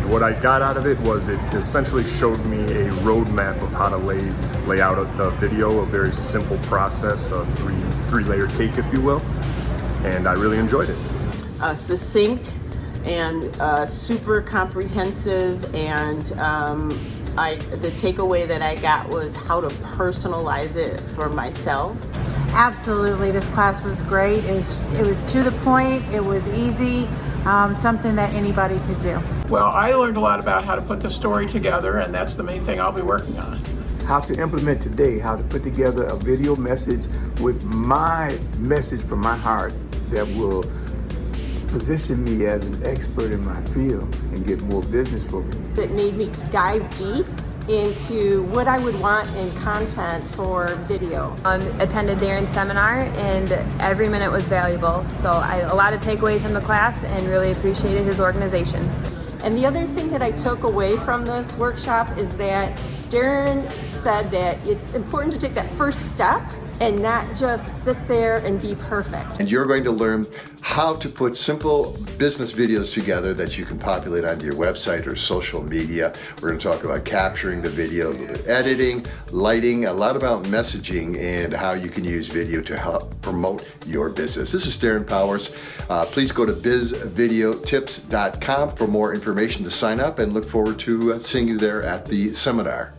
what I got out of it was it essentially showed me a roadmap of how to lay out the video, a very simple process, a three-layer cake, if you will, and I really enjoyed it. Succinct and super comprehensive, and the takeaway that I got was how to personalize it for myself. Absolutely, this class was great. It was to the point, it was easy, something that anybody could do. Well, I learned a lot about how to put the story together, and that's the main thing I'll be working on. How to implement today, how to put together a video message with my message from my heart that will position me as an expert in my field and get more business for me. It made me dive deep into what I would want in content for video. Attended Darren's seminar, and every minute was valuable. So a lot of takeaway from the class, and really appreciated his organization. And the other thing that I took away from this workshop is that Darren said that it's important to take that first step and not just sit there and be perfect. And you're going to learn how to put simple business videos together that you can populate onto your website or social media. We're going to talk about capturing the video, editing, lighting, a lot about messaging, and how you can use video to help promote your business. This is Darren Powers. Please go to bizvideotips.com for more information to sign up, and look forward to seeing you there at the seminar.